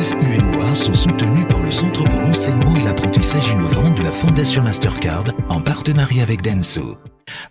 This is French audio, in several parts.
entreprises UMOA sont soutenues par le Centre pour l'enseignement et l'apprentissage innovant de la Fondation Mastercard en partenariat avec Denso.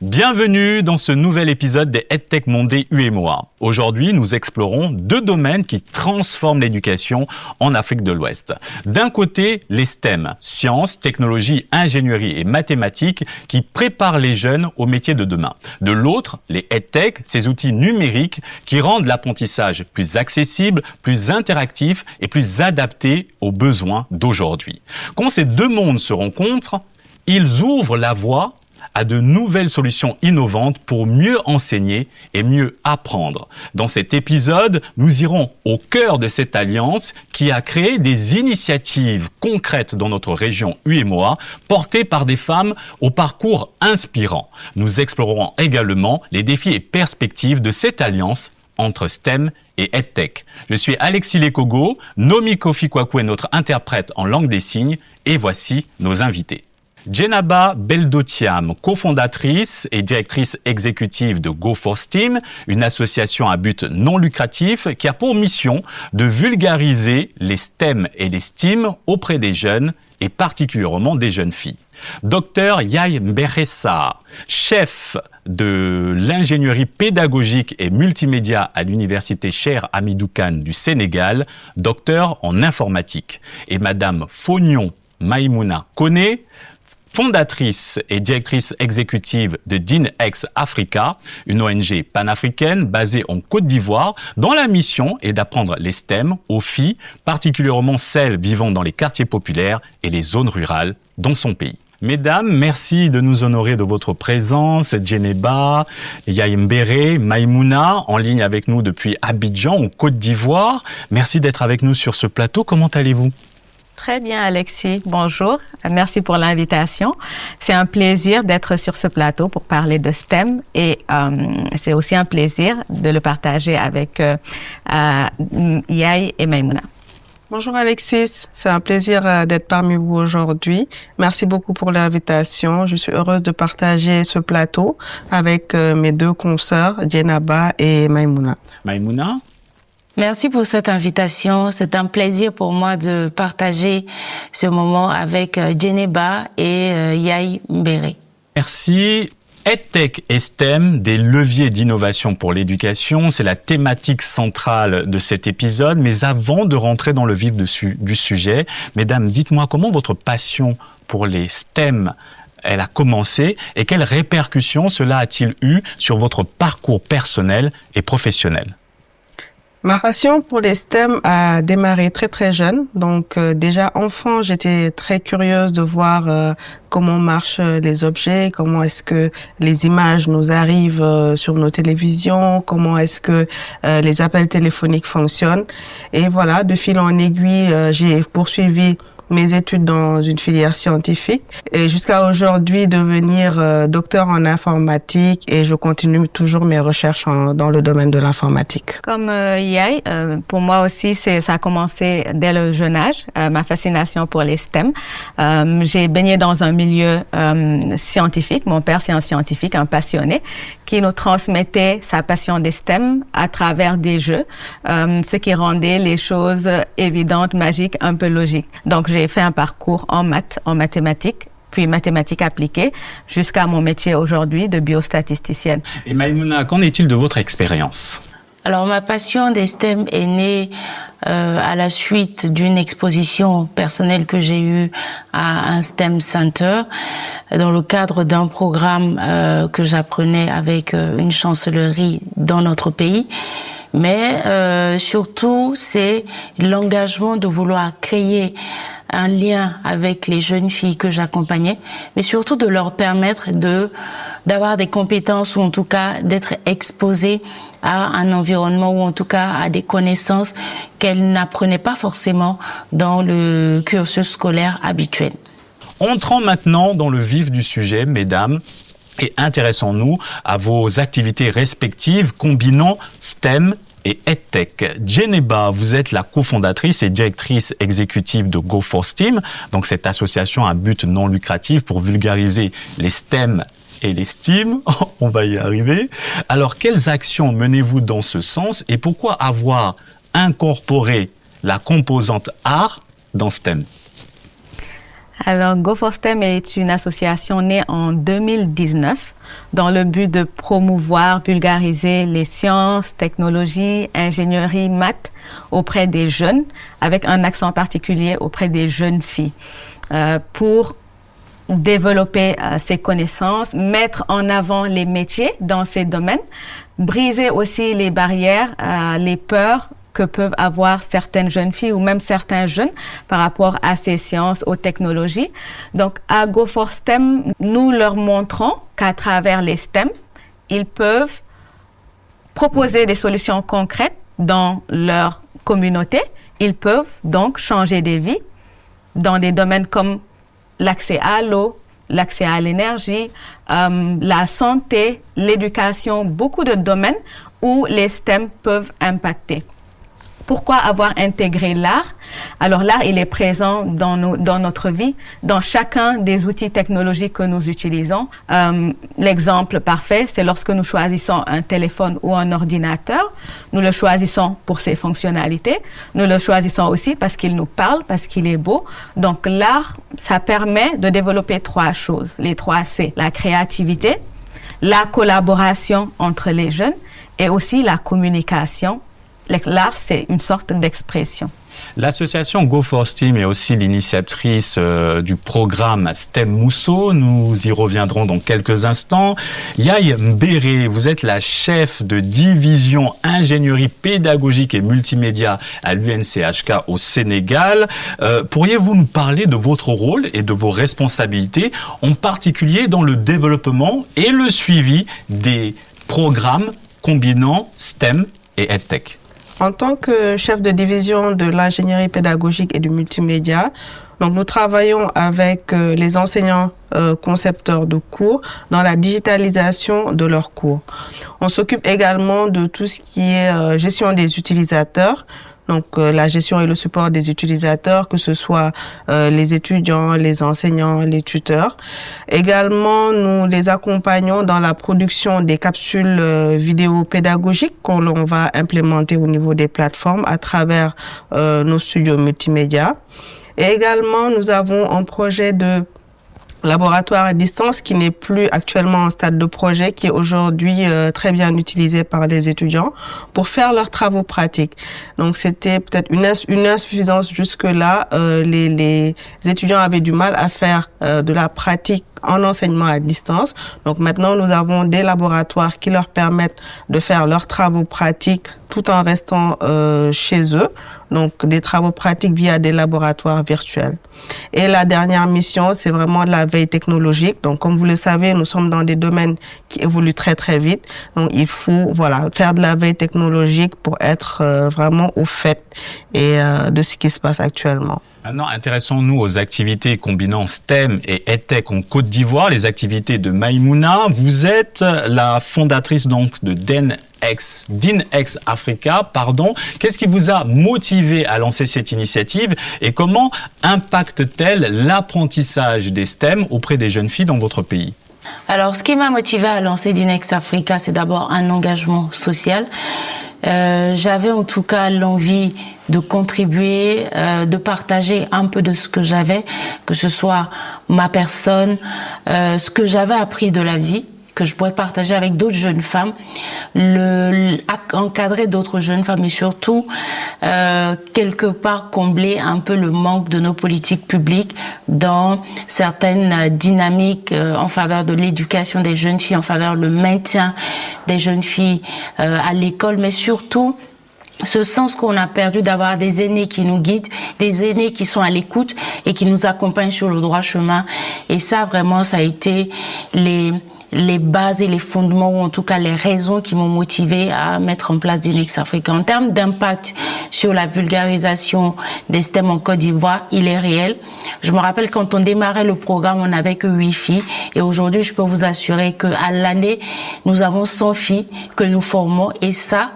Bienvenue dans ce nouvel épisode des EdTech Monday UMOA. Aujourd'hui, nous explorons deux domaines qui transforment l'éducation en Afrique de l'Ouest. D'un côté, les STEM, sciences, technologies, ingénierie et mathématiques qui préparent les jeunes aux métiers de demain. De l'autre, les EdTech, ces outils numériques qui rendent l'apprentissage plus accessible, plus interactif et plus adapté aux besoins d'aujourd'hui. Quand ces deux mondes se rencontrent, ils ouvrent la voie à de nouvelles solutions innovantes pour mieux enseigner et mieux apprendre. Dans cet épisode, nous irons au cœur de cette alliance qui a créé des initiatives concrètes dans notre région UMOA, portées par des femmes au parcours inspirant. Nous explorerons également les défis et perspectives de cette alliance entre STEM et EdTech. Je suis Alexis Lekogo, Nomi Kofi Kwaku est notre interprète en langue des signes et voici nos invités. Djenaba Beldotiam, cofondatrice et directrice exécutive de Go4STEAM, une association à but non lucratif qui a pour mission de vulgariser les STEM et les STEAM auprès des jeunes et particulièrement des jeunes filles. Dr Yaye Mberessa, chef de l'ingénierie pédagogique et multimédia à l'université Cheikh Hamidou Kane du Sénégal, docteur en informatique. Et Madame Fognon Maïmouna Koné, fondatrice et directrice exécutive de DINEX Africa, une ONG panafricaine basée en Côte d'Ivoire, dont la mission est d'apprendre les STEM aux filles, particulièrement celles vivant dans les quartiers populaires et les zones rurales dans son pays. Mesdames, merci de nous honorer de votre présence. Djeneba, Yaye Mbere, Maïmouna, en ligne avec nous depuis Abidjan, en Côte d'Ivoire. Merci d'être avec nous sur ce plateau. Comment allez-vous ? Très bien, Alexis. Bonjour. Merci pour l'invitation. C'est un plaisir d'être sur ce plateau pour parler de STEM et c'est aussi un plaisir de le partager avec Yaye et Maïmouna. Bonjour Alexis, c'est un plaisir d'être parmi vous aujourd'hui. Merci beaucoup pour l'invitation. Je suis heureuse de partager ce plateau avec mes deux consoeurs, Djenaba et Maïmouna. Maïmouna ? Merci pour cette invitation. C'est un plaisir pour moi de partager ce moment avec Djeneba et Yaye Mbere. Merci. EdTech et STEM, des leviers d'innovation pour l'éducation, c'est la thématique centrale de cet épisode. Mais avant de rentrer dans le vif du sujet, mesdames, dites-moi comment votre passion pour les STEM elle a commencé et quelles répercussions cela a-t-il eu sur votre parcours personnel et professionnel ? Ma passion pour les STEM a démarré très très jeune. Donc déjà enfant, j'étais très curieuse de voir comment marchent les objets, comment est-ce que les images nous arrivent sur nos télévisions, comment est-ce que les appels téléphoniques fonctionnent. Et voilà, de fil en aiguille, j'ai poursuivi mes études dans une filière scientifique et jusqu'à aujourd'hui devenir docteur en informatique et je continue toujours mes recherches dans le domaine de l'informatique. Comme Yaye, pour moi aussi, ça a commencé dès le jeune âge, ma fascination pour les STEM. J'ai baigné dans un milieu scientifique, mon père c'est un scientifique, un passionné, qui nous transmettait sa passion des STEM à travers des jeux, ce qui rendait les choses évidentes, magiques, un peu logiques. Donc j'ai fait un parcours en maths, en mathématiques, puis mathématiques appliquées, jusqu'à mon métier aujourd'hui de biostatisticienne. Et Maïmouna, qu'en est-il de votre expérience ? Alors ma passion des STEM est née à la suite d'une exposition personnelle que j'ai eue à un STEM Center dans le cadre d'un programme que j'apprenais avec une chancellerie dans notre pays. Mais surtout, c'est l'engagement de vouloir créer un lien avec les jeunes filles que j'accompagnais, mais surtout de leur permettre d'avoir des compétences ou en tout cas d'être exposées à un environnement ou en tout cas à des connaissances qu'elles n'apprenaient pas forcément dans le cursus scolaire habituel. Entrons maintenant dans le vif du sujet, mesdames, et intéressons-nous à vos activités respectives combinant STEM et EdTech. Djeneba, vous êtes la cofondatrice et directrice exécutive de Go4STEAM, donc cette association à but non lucratif pour vulgariser les STEM et les STEAM. On va y arriver. Alors, quelles actions menez-vous dans ce sens et pourquoi avoir incorporé la composante art dans STEM? Alors, Go for STEM est une association née en 2019 dans le but de promouvoir, vulgariser les sciences, technologies, ingénierie, maths auprès des jeunes, avec un accent particulier auprès des jeunes filles, pour développer ces connaissances, mettre en avant les métiers dans ces domaines, briser aussi les barrières, les peurs que peuvent avoir certaines jeunes filles ou même certains jeunes par rapport à ces sciences, aux technologies. Donc, à Go for STEM, nous leur montrons qu'à travers les STEM, ils peuvent proposer des solutions concrètes dans leur communauté. Ils peuvent donc changer des vies dans des domaines comme l'accès à l'eau, l'accès à l'énergie, la santé, l'éducation, beaucoup de domaines où les STEM peuvent impacter. Pourquoi avoir intégré l'art? Alors l'art, il est présent dans notre vie, dans chacun des outils technologiques que nous utilisons. L'exemple parfait, c'est lorsque nous choisissons un téléphone ou un ordinateur. Nous le choisissons pour ses fonctionnalités. Nous le choisissons aussi parce qu'il nous parle, parce qu'il est beau. Donc l'art, ça permet de développer 3 choses. Les 3, c'est la créativité, la collaboration entre les jeunes et aussi la communication. L'art, c'est une sorte d'expression. L'association Go for STEM est aussi l'initiatrice du programme STEM Mousso. Nous y reviendrons dans quelques instants. Yaye Mbéré, vous êtes la chef de division ingénierie pédagogique et multimédia à l'UNCHK au Sénégal. Pourriez-vous nous parler de votre rôle et de vos responsabilités, en particulier dans le développement et le suivi des programmes combinant STEM et EdTech? En tant que chef de division de l'ingénierie pédagogique et du multimédia, donc nous travaillons avec les enseignants concepteurs de cours dans la digitalisation de leurs cours. On s'occupe également de tout ce qui est gestion des utilisateurs, donc la gestion et le support des utilisateurs, que ce soit les étudiants, les enseignants, les tuteurs. Également, nous les accompagnons dans la production des capsules vidéo pédagogiques qu'on va implémenter au niveau des plateformes à travers nos studios multimédia. Et également, nous avons un projet de laboratoire à distance qui n'est plus actuellement en stade de projet, qui est aujourd'hui très bien utilisé par les étudiants pour faire leurs travaux pratiques. Donc c'était peut-être une insuffisance jusque-là. Les étudiants avaient du mal à faire de la pratique en enseignement à distance. Donc maintenant, nous avons des laboratoires qui leur permettent de faire leurs travaux pratiques tout en restant chez eux. Donc des travaux pratiques via des laboratoires virtuels. Et la dernière mission, c'est vraiment de la veille technologique. Donc comme vous le savez, nous sommes dans des domaines qui évoluent très très vite. Donc il faut faire de la veille technologique pour être vraiment au fait de ce qui se passe actuellement. Maintenant, intéressons-nous aux activités combinant STEM et EdTech en Côte d'Ivoire, les activités de Maïmouna. Vous êtes la fondatrice donc de DINEX Africa. Qu'est-ce qui vous a motivé à lancer cette initiative et comment impacte-t-elle l'apprentissage des STEM auprès des jeunes filles dans votre pays? Alors, ce qui m'a motivé à lancer DINEX Africa, c'est d'abord un engagement social. J'avais en tout cas l'envie de contribuer, de partager un peu de ce que j'avais, que ce soit ma personne, ce que j'avais appris de la vie, que je pourrais partager avec d'autres jeunes femmes, encadrer d'autres jeunes femmes et surtout, quelque part, combler un peu le manque de nos politiques publiques dans certaines dynamiques en faveur de l'éducation des jeunes filles, en faveur du maintien des jeunes filles à l'école, mais surtout ce sens qu'on a perdu d'avoir des aînés qui nous guident, des aînés qui sont à l'écoute et qui nous accompagnent sur le droit chemin. Et ça, vraiment, ça a été les bases et les fondements, ou en tout cas les raisons qui m'ont motivé à mettre en place DINEX Africa. En termes d'impact sur la vulgarisation des STEM en Côte d'Ivoire, il est réel. Je me rappelle quand on démarrait le programme, on n'avait que 8 filles. Et aujourd'hui, je peux vous assurer qu'à l'année, nous avons 100 filles que nous formons. Et ça,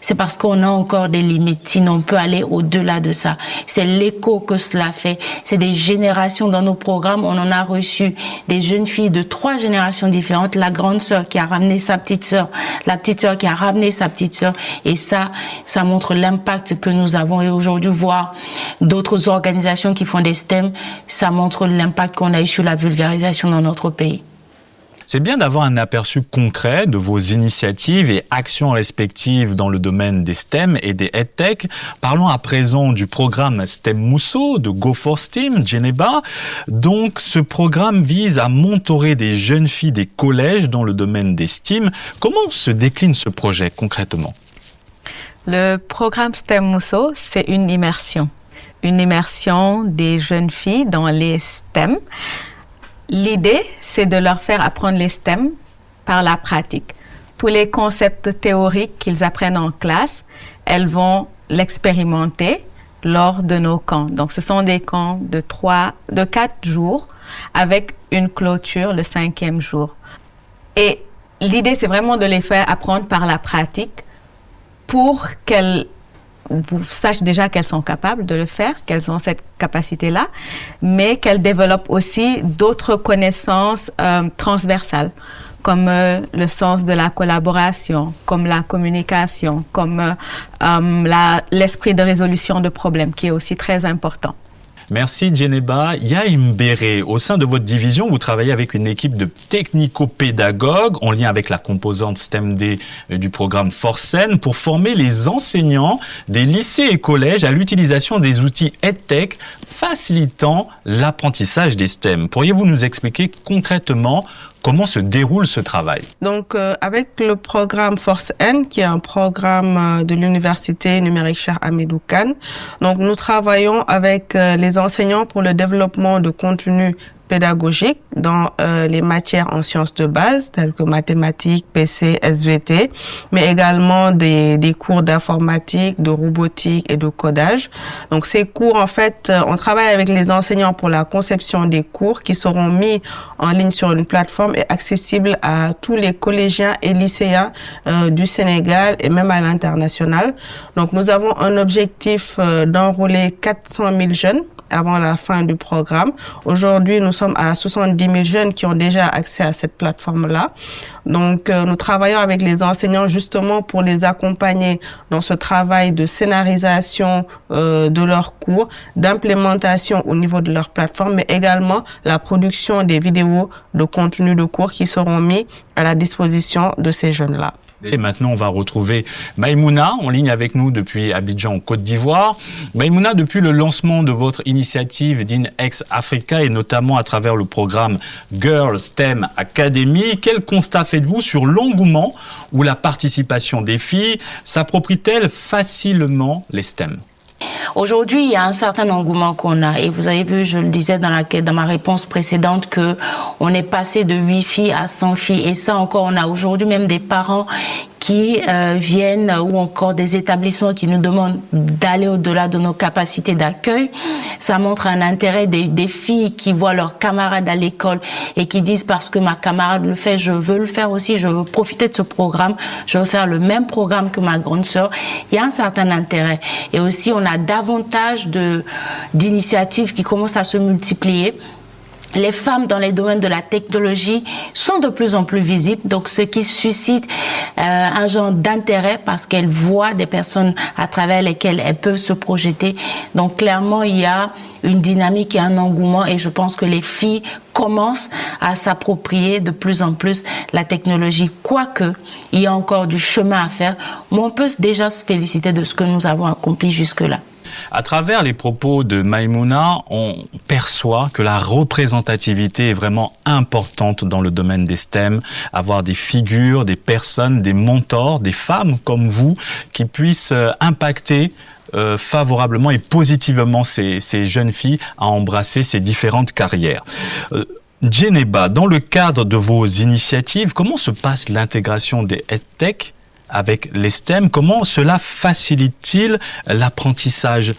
c'est parce qu'on a encore des limites. Sinon, on peut aller au-delà de ça. C'est l'écho que cela fait. C'est des générations dans nos programmes. On en a reçu des jeunes filles de 3 générations différentes différentes, la grande sœur qui a ramené sa petite sœur, la petite sœur qui a ramené sa petite sœur, et ça montre l'impact que nous avons. Et aujourd'hui, voir d'autres organisations qui font des STEM, ça montre l'impact qu'on a eu sur la vulgarisation dans notre pays. C'est bien d'avoir un aperçu concret de vos initiatives et actions respectives dans le domaine des STEM et des EdTech. Parlons à présent du programme STEM Mousso de Go for STEM, Djeneba. Donc, ce programme vise à mentorer des jeunes filles des collèges dans le domaine des STEM. Comment se décline ce projet concrètement? Le programme STEM Mousso, c'est une immersion des jeunes filles dans les STEM. L'idée, c'est de leur faire apprendre les STEM par la pratique. Tous les concepts théoriques qu'ils apprennent en classe, elles vont l'expérimenter lors de nos camps. Donc, ce sont des camps de 4 jours avec une clôture le 5e jour. Et l'idée, c'est vraiment de les faire apprendre par la pratique pour qu'elles sachent déjà qu'elles sont capables de le faire, qu'elles ont cette capacité-là, mais qu'elles développent aussi d'autres connaissances transversales, comme le sens de la collaboration, comme la communication, comme l'esprit de résolution de problèmes, qui est aussi très important. Merci Djeneba. Yaïm Béré, au sein de votre division, vous travaillez avec une équipe de technico-pédagogues en lien avec la composante STEM-D du programme Forcen pour former les enseignants des lycées et collèges à l'utilisation des outils EdTech facilitant l'apprentissage des STEM. Pourriez-vous nous expliquer concrètement comment se déroule ce travail? Donc, avec le programme Forcen, qui est un programme de l'Université numérique Cheikh Hamidou Kane, donc nous travaillons avec les enseignants pour le développement de contenus pédagogiques dans les matières en sciences de base, telles que mathématiques, PC, SVT, mais également des cours d'informatique, de robotique et de codage. Donc ces cours, en fait, on travaille avec les enseignants pour la conception des cours qui seront mis en ligne sur une plateforme et accessibles à tous les collégiens et lycéens du Sénégal et même à l'international. Donc nous avons un objectif d'enrôler 400 000 jeunes avant la fin du programme. Aujourd'hui, nous sommes à 70 000 jeunes qui ont déjà accès à cette plateforme-là. Donc, nous travaillons avec les enseignants justement pour les accompagner dans ce travail de scénarisation de leurs cours, d'implémentation au niveau de leur plateforme, mais également la production des vidéos de contenu de cours qui seront mis à la disposition de ces jeunes-là. Et maintenant, on va retrouver Maïmouna en ligne avec nous depuis Abidjan, en Côte d'Ivoire. Maïmouna, depuis le lancement de votre initiative d'INEX Africa et notamment à travers le programme Girls STEM Academy, quel constat faites-vous sur l'engouement ou la participation des filles s'approprient-elles facilement les STEM? Aujourd'hui, il y a un certain engouement qu'on a. Et vous avez vu, je le disais dans ma réponse précédente, que on est passé de 8 filles à 100 filles. Et ça encore, on a aujourd'hui même des parents qui viennent ou encore des établissements qui nous demandent d'aller au-delà de nos capacités d'accueil. Ça montre un intérêt des filles qui voient leurs camarades à l'école et qui disent parce que ma camarade le fait, je veux le faire aussi, je veux profiter de ce programme, je veux faire le même programme que ma grande sœur. Il y a un certain intérêt. Et aussi, on a davantage d'initiatives qui commencent à se multiplier. Les femmes dans les domaines de la technologie sont de plus en plus visibles, donc ce qui suscite un genre d'intérêt parce qu'elles voient des personnes à travers lesquelles elles peuvent se projeter. Donc clairement, il y a une dynamique et un engouement et je pense que les filles commencent à s'approprier de plus en plus la technologie. Quoique, il y a encore du chemin à faire, mais on peut déjà se féliciter de ce que nous avons accompli jusque-là. À travers les propos de Maïmouna, on perçoit que la représentativité est vraiment importante dans le domaine des STEM. Avoir des figures, des personnes, des mentors, des femmes comme vous qui puissent impacter favorablement et positivement ces jeunes filles à embrasser ces différentes carrières. Djeneba, dans le cadre de vos initiatives, comment se passe l'intégration des EdTech avec les STEM? Comment cela facilite-t-il l'apprentissage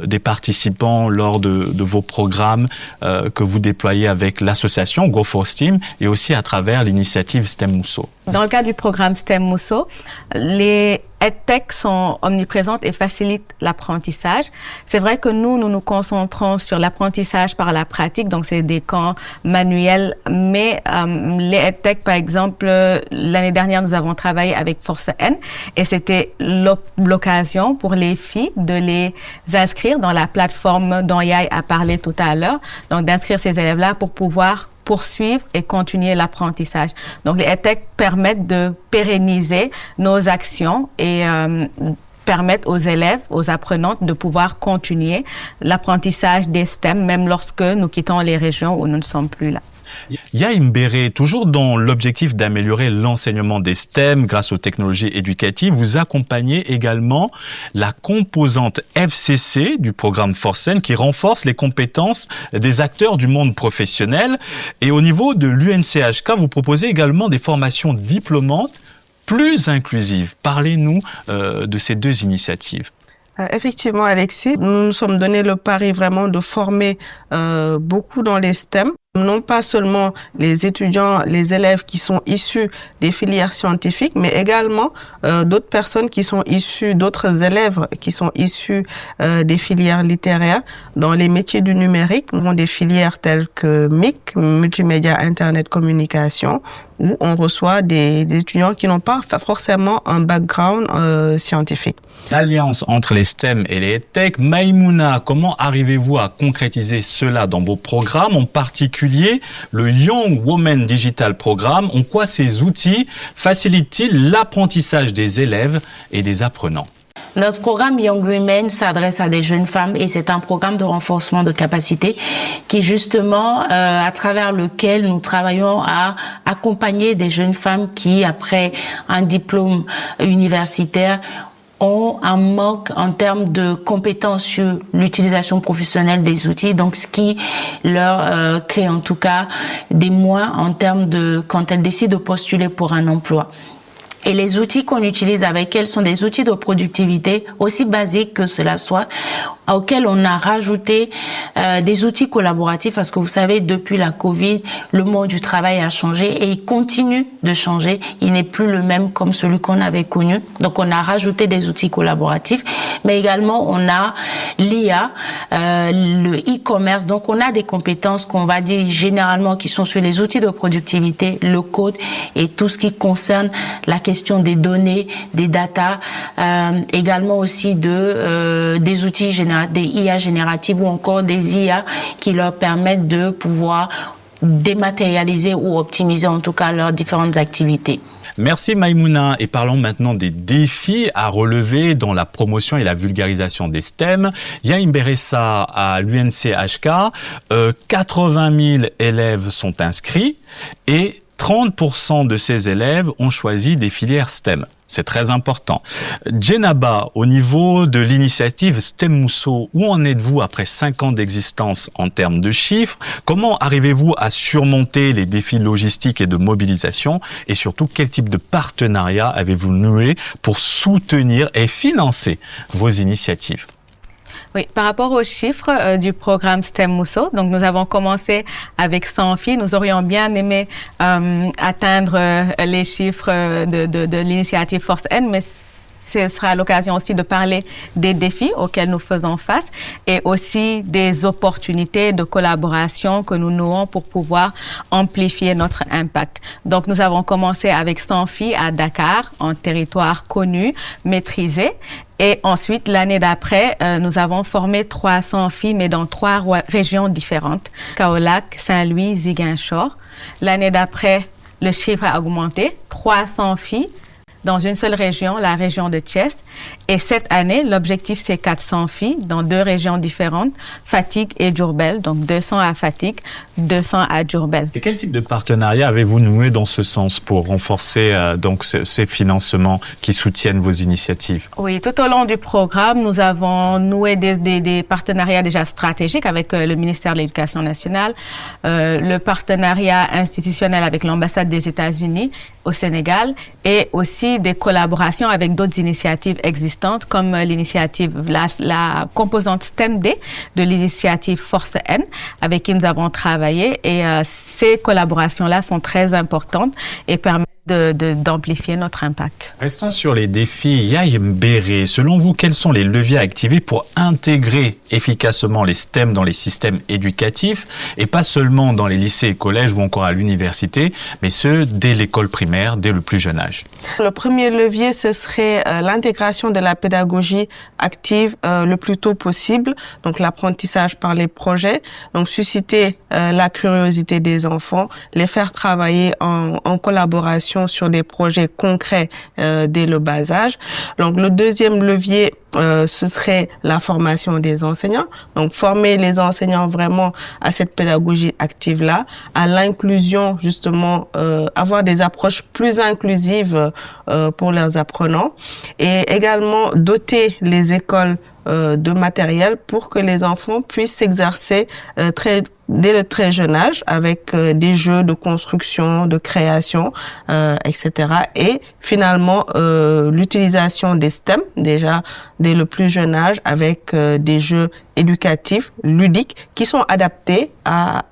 des participants lors de vos programmes que vous déployez avec l'association Go for STEM et aussi à travers l'initiative STEM Mousso? Dans le cadre du programme STEM Mousso, les EdTech sont omniprésentes et facilitent l'apprentissage. C'est vrai que nous nous concentrons sur l'apprentissage par la pratique, donc c'est des camps manuels, mais les EdTech, par exemple, l'année dernière, nous avons travaillé avec Force N et c'était l'occasion pour les filles de les inscrire dans la plateforme dont Yai a parlé tout à l'heure, donc d'inscrire ces élèves-là pour pouvoir poursuivre et continuer l'apprentissage. Donc, les EdTech permettent de pérenniser nos actions et permettent aux élèves, aux apprenantes de pouvoir continuer l'apprentissage des STEM, même lorsque nous quittons les régions où nous ne sommes plus là. Yai Mbere, toujours dans l'objectif d'améliorer l'enseignement des STEM grâce aux technologies éducatives, vous accompagnez également la composante FCC du programme Forcen qui renforce les compétences des acteurs du monde professionnel. Et au niveau de l'UNCHK, vous proposez également des formations diplômantes plus inclusives. Parlez-nous de ces deux initiatives. Effectivement, Alexis, nous nous sommes donné le pari vraiment de former beaucoup dans les STEM. Non pas seulement les étudiants, les élèves qui sont issus des filières scientifiques, mais également d'autres personnes qui sont issues, d'autres élèves qui sont issus des filières littéraires dans les métiers du numérique, des filières telles que MIC, Multimédia, Internet, Communication, où on reçoit des étudiants qui n'ont pas forcément un background scientifique. L'alliance entre les STEM et les EdTech, Maïmouna, comment arrivez-vous à concrétiser cela dans vos programmes, en particulier le Young Women Digital Programme? En quoi ces outils facilitent-ils l'apprentissage des élèves et des apprenants? Notre programme Young Women s'adresse à des jeunes femmes et c'est un programme de renforcement de capacité qui justement, à travers lequel nous travaillons à accompagner des jeunes femmes qui, après un diplôme universitaire, ont un manque en termes de compétences sur l'utilisation professionnelle des outils, donc ce qui leur crée en tout cas des moins en termes de quand elles décident de postuler pour un emploi. Et les outils qu'on utilise avec elles sont des outils de productivité, aussi basiques que cela soit, auxquels on a rajouté des outils collaboratifs, parce que vous savez, depuis la Covid, le monde du travail a changé et il continue de changer. Il n'est plus le même comme celui qu'on avait connu. Donc, on a rajouté des outils collaboratifs, mais également, on a l'IA, le e-commerce. Donc, on a des compétences qu'on va dire généralement qui sont sur les outils de productivité, le code et tout ce qui concerne la question des données, des data, également aussi des outils des IA génératives ou encore des IA qui leur permettent de pouvoir dématérialiser ou optimiser en tout cas leurs différentes activités. Merci Maïmouna, et parlons maintenant des défis à relever dans la promotion et la vulgarisation des STEM. Yai Mberessa à l'UNCHK, 80 000 élèves sont inscrits et 30% de ces élèves ont choisi des filières STEM. C'est très important. Djenaba, au niveau de l'initiative STEM Mousso, où en êtes-vous après 5 ans d'existence en termes de chiffres? Comment arrivez-vous à surmonter les défis logistiques et de mobilisation? Et surtout, quel type de partenariat avez-vous noué pour soutenir et financer vos initiatives? Oui, par rapport aux chiffres du programme STEM Mousso, donc nous avons commencé avec 100 filles. Nous aurions bien aimé atteindre les chiffres de l'initiative Force N, mais ce sera l'occasion aussi de parler des défis auxquels nous faisons face et aussi des opportunités de collaboration que nous nouons pour pouvoir amplifier notre impact. Donc, nous avons commencé avec 100 filles à Dakar, en territoire connu, maîtrisé. Et ensuite, l'année d'après, nous avons formé 300 filles, mais dans 3 régions différentes. Kaolack, Saint-Louis, Ziguinchor. L'année d'après, le chiffre a augmenté, 300 filles dans une seule région, la région de Thiès. Et cette année, l'objectif, c'est 400 filles dans 2 régions différentes, Fatick et Diourbel. Donc, 200 à Fatick, 200 à Diourbel. Et quel type de partenariat avez-vous noué dans ce sens pour renforcer donc ces financements qui soutiennent vos initiatives? Oui, tout au long du programme, nous avons noué des partenariats déjà stratégiques avec le ministère de l'Éducation nationale, le partenariat institutionnel avec l'ambassade des États-Unis au Sénégal et aussi des collaborations avec d'autres initiatives existantes, comme l'initiative, la composante STEM-D de l'initiative Force N, avec qui nous avons travaillé. Et ces collaborations-là sont très importantes et permettent d'amplifier notre impact. Restons sur les défis. Yaye Mbéré, selon vous, quels sont les leviers à activer pour intégrer efficacement les STEM dans les systèmes éducatifs, et pas seulement dans les lycées et collèges ou encore à l'université, mais ceux dès l'école primaire, dès le plus jeune âge? Le premier levier, ce serait l'intégration de la pédagogie active le plus tôt possible, donc l'apprentissage par les projets, donc susciter la curiosité des enfants, les faire travailler en collaboration sur des projets concrets dès le bas âge. Donc le deuxième levier, ce serait la formation des enseignants. Donc former les enseignants vraiment à cette pédagogie active-là, à l'inclusion justement, avoir des approches plus inclusives pour leurs apprenants, et également doter les écoles de matériel pour que les enfants puissent s'exercer dès le très jeune âge avec des jeux de construction, de création, etc. Et finalement, l'utilisation des STEM, déjà dès le plus jeune âge, avec des jeux éducatifs, ludiques, qui sont adaptés à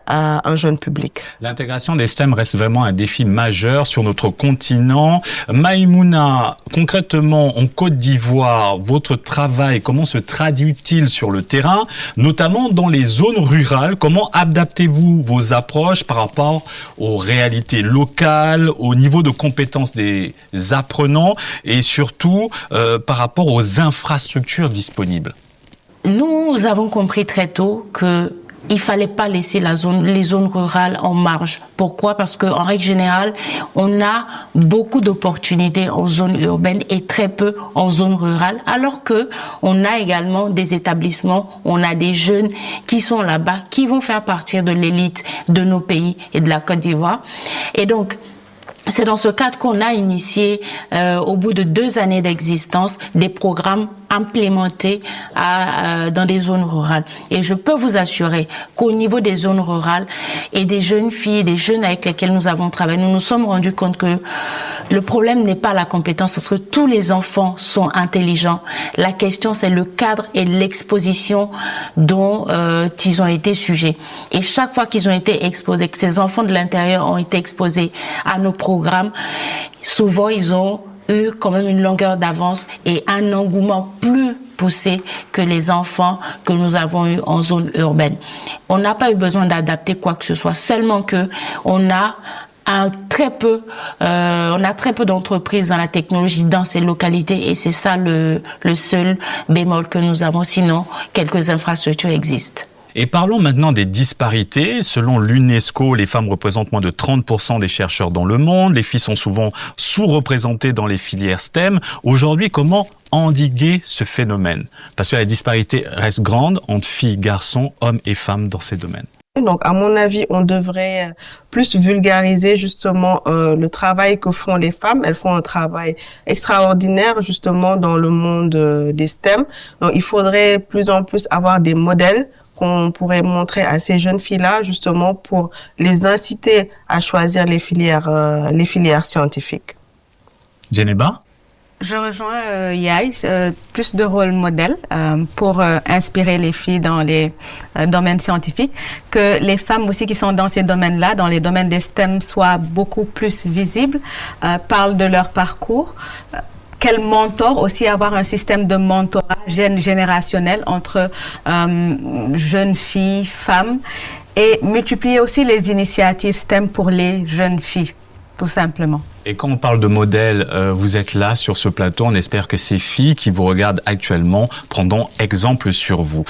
un jeune public. L'intégration des STEM reste vraiment un défi majeur sur notre continent. Maïmouna, concrètement, en Côte d'Ivoire, votre travail, comment se traduit-il sur le terrain, notamment dans les zones rurales? Comment adaptez-vous vos approches par rapport aux réalités locales, au niveau de compétences des apprenants et surtout par rapport aux infrastructures disponibles? Nous avons compris très tôt que il fallait pas laisser les zones rurales en marge. Pourquoi? Parce qu'en règle générale, on a beaucoup d'opportunités en zone urbaine et très peu en zone rurale, alors que on a également des établissements, on a des jeunes qui sont là-bas, qui vont faire partie de l'élite de nos pays et de la Côte d'Ivoire. Et donc, c'est dans ce cadre qu'on a initié, au bout de 2 années d'existence, des programmes implémentés dans des zones rurales. Et je peux vous assurer qu'au niveau des zones rurales et des jeunes filles, des jeunes avec lesquels nous avons travaillé, nous nous sommes rendus compte que le problème n'est pas la compétence, parce que tous les enfants sont intelligents. La question, c'est le cadre et l'exposition dont ils ont été sujets. Et chaque fois qu'ils ont été exposés, que ces enfants de l'intérieur ont été exposés à nos programmes, souvent ils ont eu quand même une longueur d'avance et un engouement plus poussé que les enfants que nous avons eu en zone urbaine. On n'a pas eu besoin d'adapter quoi que ce soit, seulement que on a très peu d'entreprises dans la technologie dans ces localités, et c'est ça le seul bémol que nous avons. Sinon, quelques infrastructures existent. Et parlons maintenant des disparités. Selon l'UNESCO, les femmes représentent moins de 30% des chercheurs dans le monde. Les filles sont souvent sous-représentées dans les filières STEM. Aujourd'hui, comment endiguer ce phénomène? Parce que la disparité reste grande entre filles, garçons, hommes et femmes dans ces domaines. Donc, à mon avis, on devrait plus vulgariser justement le travail que font les femmes. Elles font un travail extraordinaire justement dans le monde des STEM. Donc, il faudrait plus en plus avoir des modèles qu'on pourrait montrer à ces jeunes filles-là, justement, pour les inciter à choisir les filières scientifiques. Djeneba? Je rejoins Yaye, plus de rôle modèle pour inspirer les filles dans les domaines scientifiques, que les femmes aussi qui sont dans ces domaines-là, dans les domaines des STEM, soient beaucoup plus visibles, parlent de leur parcours. Quel mentor aussi, avoir un système de mentorat générationnel entre jeunes filles, femmes, et multiplier aussi les initiatives STEM pour les jeunes filles, tout simplement. Et quand on parle de modèle, vous êtes là sur ce plateau, on espère que ces filles qui vous regardent actuellement prendront exemple sur vous.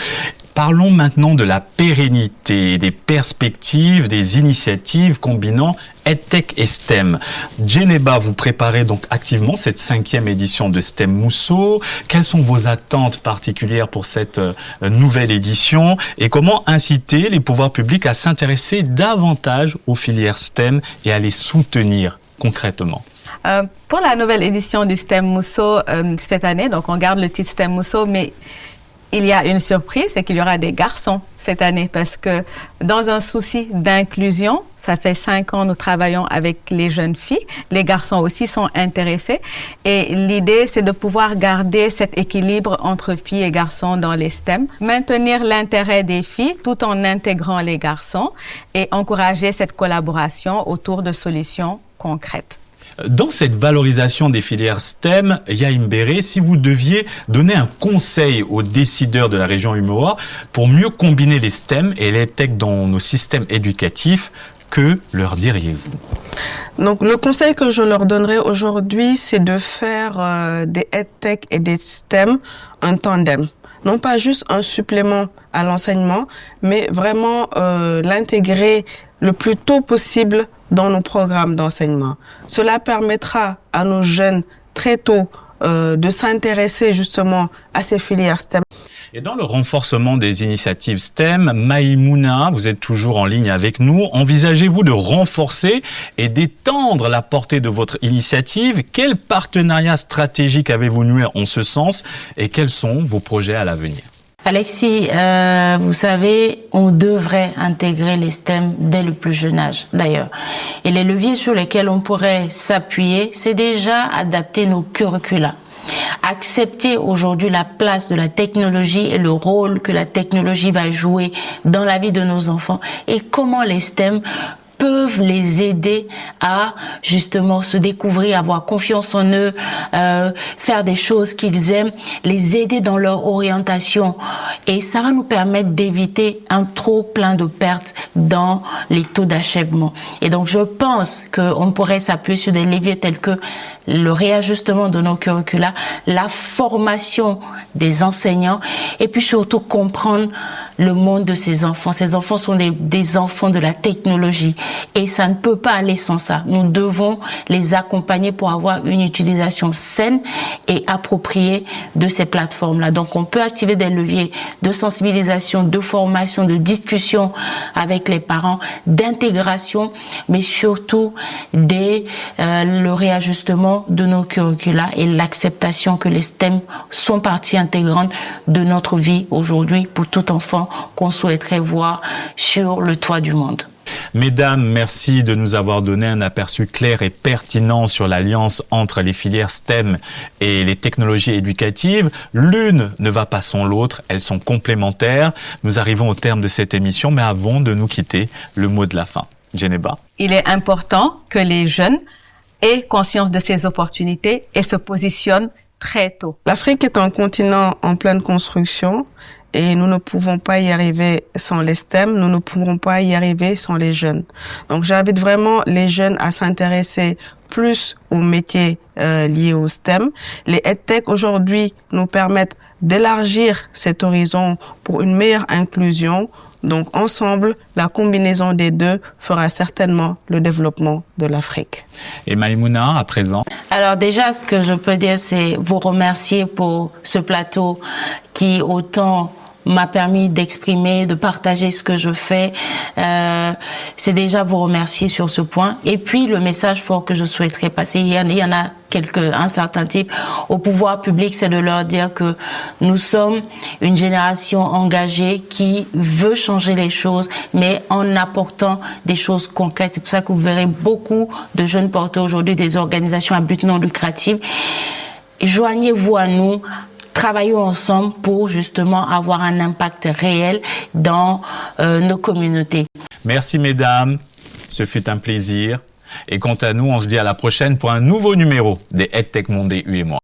Parlons maintenant de la pérennité, des perspectives, des initiatives combinant EdTech et STEM. Djeneba, vous préparez donc activement cette 5e édition de STEM Mousso. Quelles sont vos attentes particulières pour cette nouvelle édition et comment inciter les pouvoirs publics à s'intéresser davantage aux filières STEM et à les soutenir concrètement? Pour la nouvelle édition du STEM Mousso cette année, donc on garde le titre STEM Mousso, mais Il y a une surprise, c'est qu'il y aura des garçons cette année parce que dans un souci d'inclusion, ça fait 5 ans nous travaillons avec les jeunes filles. Les garçons aussi sont intéressés et l'idée c'est de pouvoir garder cet équilibre entre filles et garçons dans les STEM, maintenir l'intérêt des filles tout en intégrant les garçons et encourager cette collaboration autour de solutions concrètes. Dans cette valorisation des filières STEM, Yaïm Béré, si vous deviez donner un conseil aux décideurs de la région UEMOA pour mieux combiner les STEM et les tech dans nos systèmes éducatifs, que leur diriez-vous? Donc, le conseil que je leur donnerai aujourd'hui, c'est de faire des EdTech et des STEM un tandem. Non pas juste un supplément à l'enseignement, mais vraiment l'intégrer le plus tôt possible dans nos programmes d'enseignement. Cela permettra à nos jeunes très tôt de s'intéresser justement à ces filières STEM. Et dans le renforcement des initiatives STEM, Maïmouna, vous êtes toujours en ligne avec nous. Envisagez-vous de renforcer et d'étendre la portée de votre initiative? Quel partenariat stratégique avez-vous noué en ce sens et quels sont vos projets à l'avenir? Alexis, vous savez, on devrait intégrer les STEM dès le plus jeune âge, d'ailleurs. Et les leviers sur lesquels on pourrait s'appuyer, c'est déjà adapter nos curricula. Accepter aujourd'hui la place de la technologie et le rôle que la technologie va jouer dans la vie de nos enfants et comment les STEM peuvent les aider à justement se découvrir, avoir confiance en eux, faire des choses qu'ils aiment, les aider dans leur orientation. Et ça va nous permettre d'éviter un trop plein de pertes dans les taux d'achèvement. Et donc je pense qu'on pourrait s'appuyer sur des leviers tels que le réajustement de nos curricula, la formation des enseignants et puis surtout comprendre le monde de ces enfants. Ces enfants sont des enfants de la technologie et ça ne peut pas aller sans ça. Nous devons les accompagner pour avoir une utilisation saine et appropriée de ces plateformes-là. Donc on peut activer des leviers de sensibilisation, de formation, de discussion avec les parents, d'intégration, mais surtout le réajustement de nos curricula et l'acceptation que les STEM sont partie intégrante de notre vie aujourd'hui pour tout enfant qu'on souhaiterait voir sur le toit du monde. Mesdames, merci de nous avoir donné un aperçu clair et pertinent sur l'alliance entre les filières STEM et les technologies éducatives. L'une ne va pas sans l'autre, elles sont complémentaires. Nous arrivons au terme de cette émission, mais avant de nous quitter, le mot de la fin. Djeneba. Il est important que les jeunes aient conscience de ces opportunités et se positionnent très tôt. L'Afrique est un continent en pleine construction et nous ne pouvons pas y arriver sans les STEM, nous ne pourrons pas y arriver sans les jeunes. Donc j'invite vraiment les jeunes à s'intéresser plus aux métiers liés au STEM. Les EdTech aujourd'hui nous permettent d'élargir cet horizon pour une meilleure inclusion. Donc ensemble, la combinaison des deux fera certainement le développement de l'Afrique. Et Maïmouna, à présent? Alors déjà, ce que je peux dire, c'est vous remercier pour ce plateau qui autant m'a permis d'exprimer, de partager ce que je fais. C'est déjà vous remercier sur ce point. Et puis, le message fort que je souhaiterais passer, il y en a un certain type, au pouvoir public, c'est de leur dire que nous sommes une génération engagée qui veut changer les choses, mais en apportant des choses concrètes. C'est pour ça que vous verrez beaucoup de jeunes porter aujourd'hui des organisations à but non lucratif. Joignez-vous à nous. Travaillons ensemble pour justement avoir un impact réel dans nos communautés. Merci mesdames, ce fut un plaisir. Et quant à nous, on se dit à la prochaine pour un nouveau numéro des EdTech Monday UEMOA.